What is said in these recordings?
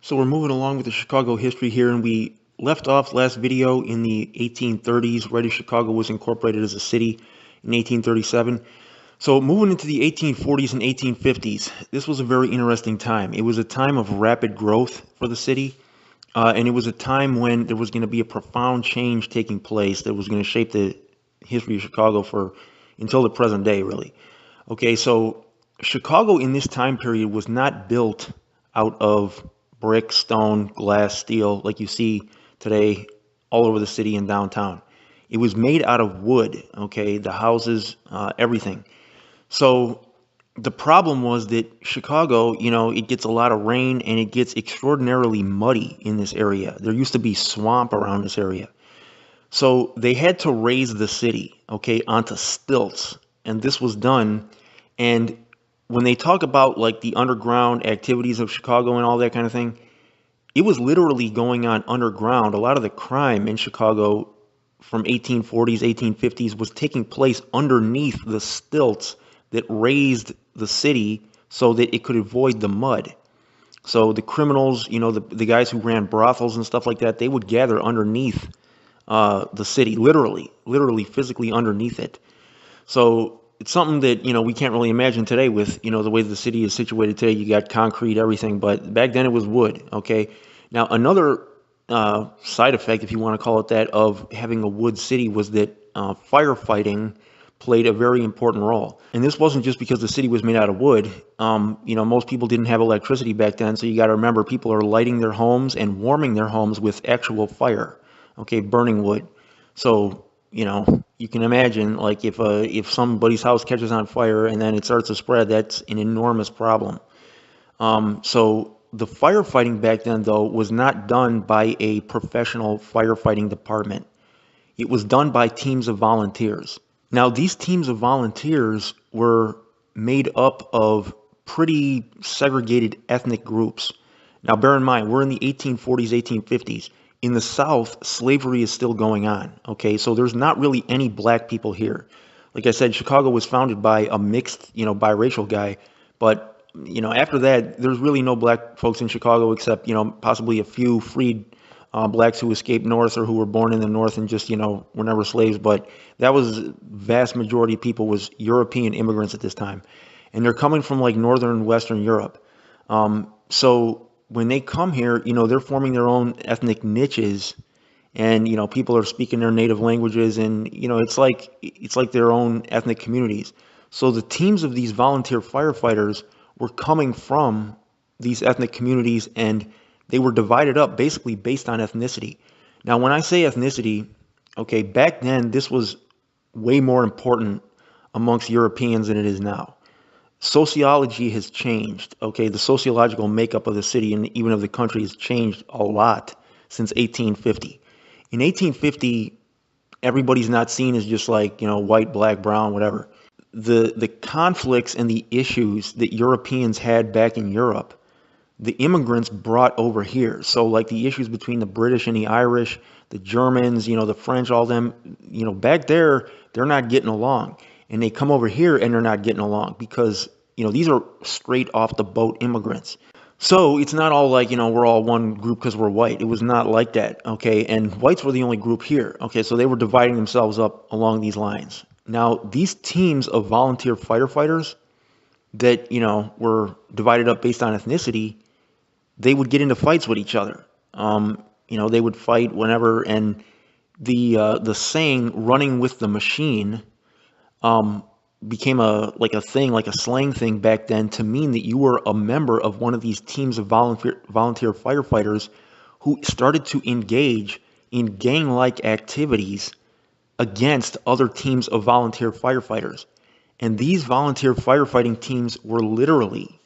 So we're moving along with the Chicago history here, and we left off last video in the 1830s, right as Chicago was incorporated as a city in 1837. So moving into the 1840s and 1850s, this was a very interesting time. It was a time of rapid growth for the city, and it was a time when there was going to be a profound change taking place that was going to shape the history of Chicago for until the present day, really. Okay, so Chicago in this time period was not built out of brick, stone, glass, steel like you see today all over the city and downtown. It was made out of wood, okay, the houses, everything. So the problem was that Chicago, it gets a lot of rain and it gets extraordinarily muddy in this area. There used to be swamp around this area. So they had to raise the city, okay, onto stilts. And this was done. And when they talk about like the underground activities of Chicago and all that kind of thing, it was literally going on underground. A lot of the crime in Chicago from 1840s, 1850s was taking place underneath the stilts that raised the city so that it could avoid the mud. So the criminals, the guys who ran brothels and stuff like that, they would gather underneath the city, literally, physically underneath it. So it's something that, we can't really imagine today with, the way the city is situated today. You got concrete, everything, but back then it was wood, okay? Now, another side effect, if you want to call it that, of having a wood city was that firefighting played a very important role. And this wasn't just because the city was made out of wood. Most people didn't have electricity back then, so you got to remember people are lighting their homes and warming their homes with actual fire, okay, burning wood. So, you can imagine, like, if somebody's house catches on fire and then it starts to spread, that's an enormous problem. So the firefighting back then, though, was not done by a professional firefighting department. It was done by teams of volunteers. Now, these teams of volunteers were made up of pretty segregated ethnic groups. Now, bear in mind, we're in the 1840s, 1850s. In the South, slavery is still going on, okay? So there's not really any black people here. Like I said, Chicago was founded by a mixed, biracial guy, but after that, there's really no black folks in Chicago except, possibly a few freed blacks who escaped north or who were born in the north and just, were never slaves. But that was vast majority of people was European immigrants at this time. And they're coming from like northern and western Europe. So when they come here, they're forming their own ethnic niches, and people are speaking their native languages, and it's like their own ethnic communities. So the teams of these volunteer firefighters were coming from these ethnic communities, and they were divided up basically based on ethnicity. Now, when I say ethnicity, okay, back then this was way more important amongst Europeans than it is now. Sociology has changed, okay? The sociological makeup of the city and even of the country has changed a lot since 1850. In 1850, everybody's not seen as just like, white, black, brown, whatever. The conflicts and the issues that Europeans had back in Europe, the immigrants brought over here. So like the issues between the British and the Irish, the Germans, the French, all them, back there, they're not getting along. And they come over here and they're not getting along because, these are straight off the boat immigrants. So it's not all like, we're all one group because we're white. It was not like that, okay? And whites were the only group here, okay? So they were dividing themselves up along these lines. Now, these teams of volunteer firefighters that, were divided up based on ethnicity, they would get into fights with each other. They would fight whenever, and the saying "running with the machine" became a thing, like a slang thing back then, to mean that you were a member of one of these teams of volunteer firefighters who started to engage in gang-like activities against other teams of volunteer firefighters. And these volunteer firefighting teams were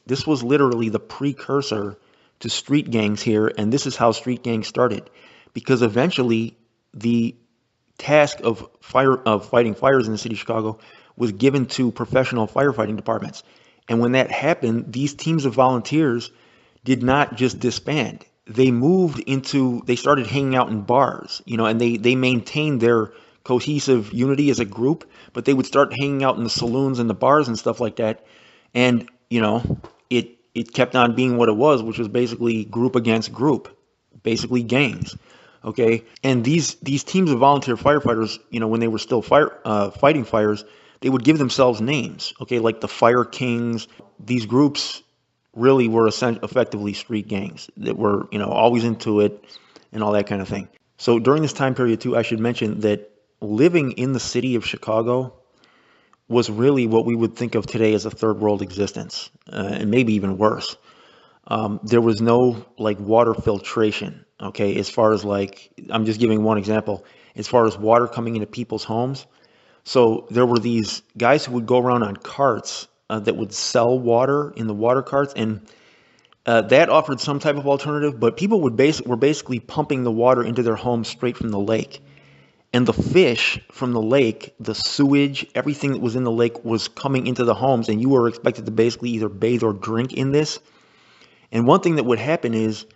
this was literally the precursor to street gangs here, and this is how street gangs started. Because eventually the task of fighting fires in the city of Chicago was given to professional firefighting departments. And when that happened, these teams of volunteers did not just disband. They started hanging out in bars, and they maintained their cohesive unity as a group, but they would start hanging out in the saloons and the bars and stuff like that. And, it it kept on being what it was, which was basically group against group, basically gangs. Okay, and these teams of volunteer firefighters, when they were still fighting fires, they would give themselves names. Okay, like the Fire Kings. These groups really were effectively street gangs that were, always into it and all that kind of thing. So during this time period too, I should mention that living in the city of Chicago was really what we would think of today as a third world existence, and maybe even worse. There was no like water filtration. Okay, as far as like, I'm just giving one example, as far as water coming into people's homes. So there were these guys who would go around on carts that would sell water in the water carts, and that offered some type of alternative. But people were basically pumping the water into their homes straight from the lake, and the fish from the lake, the sewage, everything that was in the lake was coming into the homes, and you were expected to basically either bathe or drink in this. And one thing that would happen is,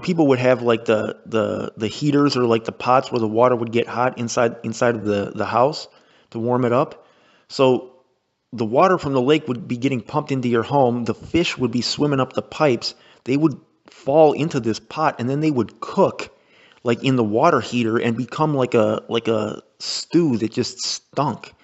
people would have like the heaters or like the pots where the water would get hot inside of the house to warm it up. So the water from the lake would be getting pumped into your home. The fish would be swimming up the pipes. They would fall into this pot, and then they would cook like in the water heater and become like a stew that just stunk,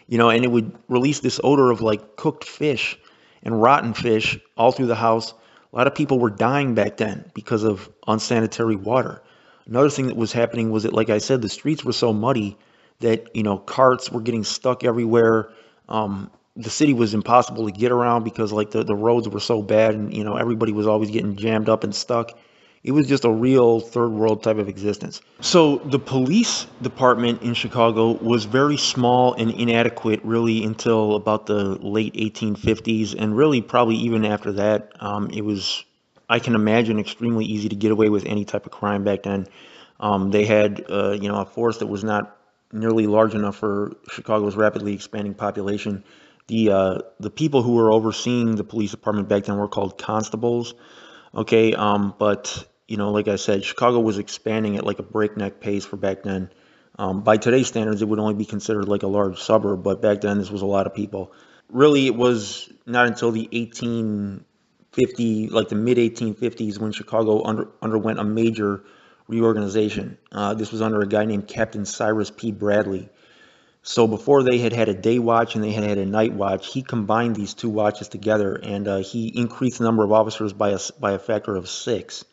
and it would release this odor of like cooked fish and rotten fish all through the house. A lot of people were dying back then because of unsanitary water. Another thing that was happening was that, like I said, the streets were so muddy that, carts were getting stuck everywhere. The city was impossible to get around because like the roads were so bad, and, everybody was always getting jammed up and stuck. It was just a real third world type of existence. So the police department in Chicago was very small and inadequate really until about the late 1850s, and really probably even after that. It was, I can imagine, extremely easy to get away with any type of crime back then. They had, a force that was not nearly large enough for Chicago's rapidly expanding population. The people who were overseeing the police department back then were called constables. Okay, but like I said, Chicago was expanding at like a breakneck pace for back then. By today's standards, it would only be considered like a large suburb, but back then this was a lot of people. Really, it was not until the like the mid 1850s, when Chicago underwent a major reorganization. This was under a guy named Captain Cyrus P. Bradley. So before they had a day watch and they had a night watch, he combined these two watches together, and he increased the number of officers by a factor of 6.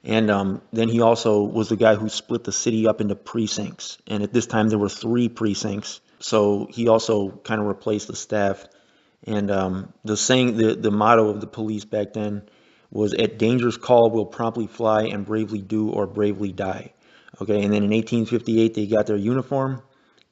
And then he also was the guy who split the city up into precincts. And at this time there were 3 precincts. So he also kind of replaced the staff. And the motto of the police back then was, "At danger's call, we'll promptly fly and bravely do or bravely die." Okay, and then in 1858 they got their uniform.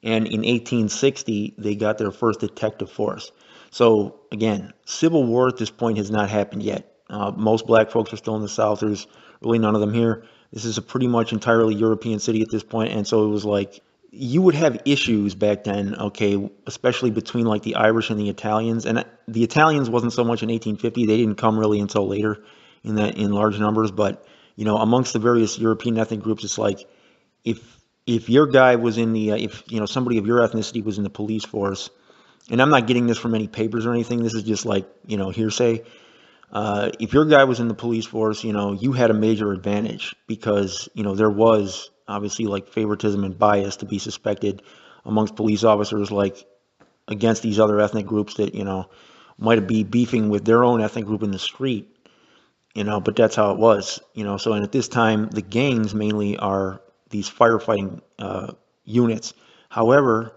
And in 1860, they got their first detective force. So again, Civil War at this point has not happened yet. Most black folks are still in the South. There's really none of them here. This is a pretty much entirely European city at this point. And so it was like, you would have issues back then, okay, especially between like the Irish and the Italians. And the Italians wasn't so much in 1850. They didn't come really until later in large numbers. But, amongst the various European ethnic groups, it's like, if your guy was in the, if somebody of your ethnicity was in the police force, and I'm not getting this from any papers or anything, this is just like, hearsay. If your guy was in the police force, you had a major advantage because, there was obviously like favoritism and bias to be suspected amongst police officers, like against these other ethnic groups that, might be beefing with their own ethnic group in the street, but that's how it was, So, and at this time, the gangs mainly are these firefighting units. However,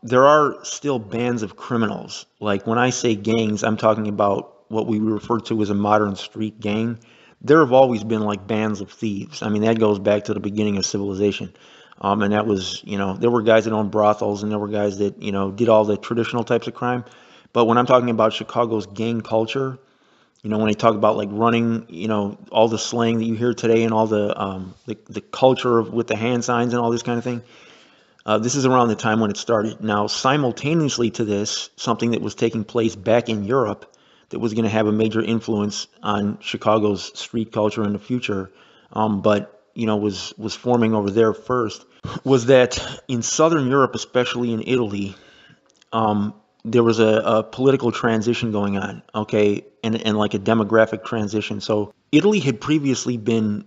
there are still bands of criminals. Like when I say gangs, I'm talking about what we refer to as a modern street gang. There have always been like bands of thieves. I mean, that goes back to the beginning of civilization. And that was, there were guys that owned brothels, and there were guys that, did all the traditional types of crime. But when I'm talking about Chicago's gang culture, when they talk about like running, all the slang that you hear today and all the culture with the hand signs and all this kind of thing, this is around the time when it started. Now, simultaneously to this, something that was taking place back in Europe that was going to have a major influence on Chicago's street culture in the future, but was forming over there first, was that in Southern Europe, especially in Italy, there was a political transition going on, okay, and like a demographic transition. So Italy had previously been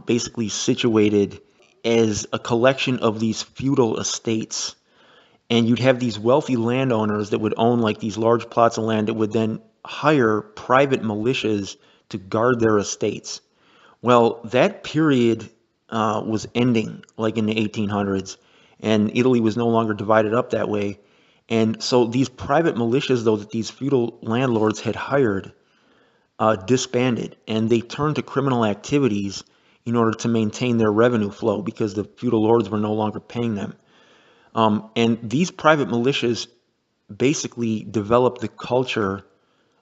basically situated as a collection of these feudal estates, and you'd have these wealthy landowners that would own like these large plots of land that would then hire private militias to guard their estates. Well, that period was ending like in the 1800s, and Italy was no longer divided up that way. And so these private militias, though, that these feudal landlords had hired, disbanded, and they turned to criminal activities in order to maintain their revenue flow because the feudal lords were no longer paying them. And these private militias basically developed the culture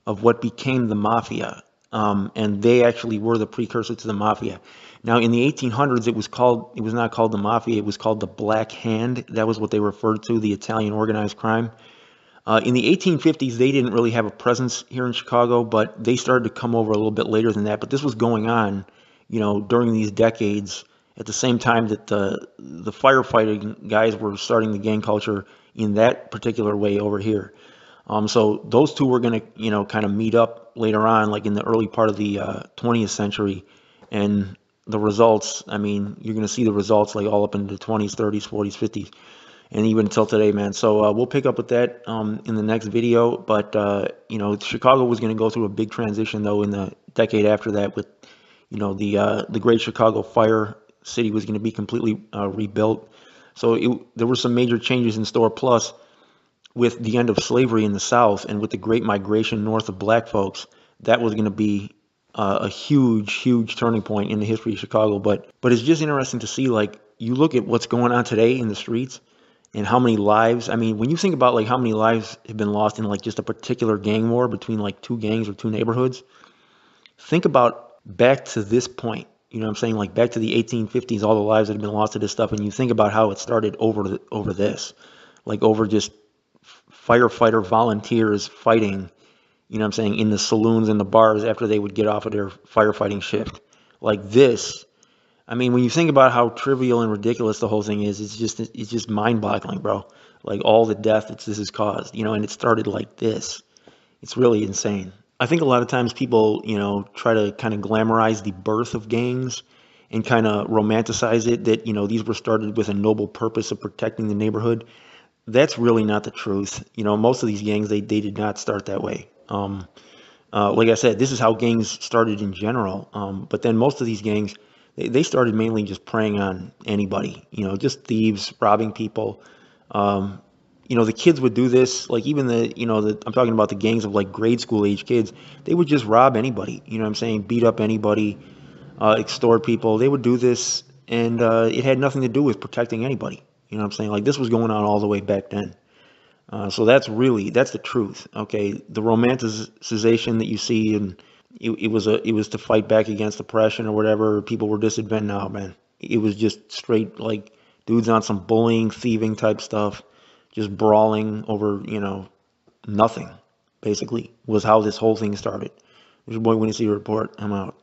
of what became the mafia. And they actually were the precursor to the mafia. Now, in the 1800s, it was not called the mafia, it was called the Black Hand. That was what they referred to, the Italian organized crime. In the 1850s, they didn't really have a presence here in Chicago, but they started to come over a little bit later than that. But this was going on, during these decades at the same time that the firefighting guys were starting the gang culture in that particular way over here. So those two were going to, kind of meet up later on, like in the early part of the 20th century. And the results, I mean, you're going to see the results like all up into the 20s, 30s, 40s, 50s, and even until today, man. So we'll pick up with that in the next video. But, Chicago was going to go through a big transition, though, in the decade after that with, the Great Chicago Fire. City was going to be completely rebuilt. So there were some major changes in store. Plus, with the end of slavery in the South and with the great migration north of black folks, that was going to be a huge, huge turning point in the history of Chicago. But it's just interesting to see, like, you look at what's going on today in the streets and how many lives. I mean, when you think about like how many lives have been lost in like just a particular gang war between like two gangs or two neighborhoods, think about back to this point. You know what I'm saying? Like back to the 1850s, all the lives that have been lost to this stuff. And you think about how it started over this, like over just firefighter volunteers fighting, you know what I'm saying, in the saloons and the bars after they would get off of their firefighting shift. Like this, I mean, when you think about how trivial and ridiculous the whole thing is, it's just mind-boggling, bro. Like all the death that this has caused, and it started like this. It's really insane. I think a lot of times people, try to kind of glamorize the birth of gangs and kind of romanticize it that, these were started with a noble purpose of protecting the neighborhood. That's really not the truth. Most of these gangs, they did not start that way. Like I said, this is how gangs started in general. But then most of these gangs, they started mainly just preying on anybody, just thieves, robbing people. The kids would do this, like even I'm talking about the gangs of like grade school age kids. They would just rob anybody, you know what I'm saying? Beat up anybody, extort people. They would do this, and it had nothing to do with protecting anybody. You know what I'm saying? Like this was going on all the way back then. So that's the truth. Okay. The romanticization that you see, and it was to fight back against oppression or whatever. People were disadvantaged. No, man, it was just straight like dudes on some bullying, thieving type stuff, just brawling over, nothing, basically, was how this whole thing started. This is your boy Winnie C. Report. I'm out.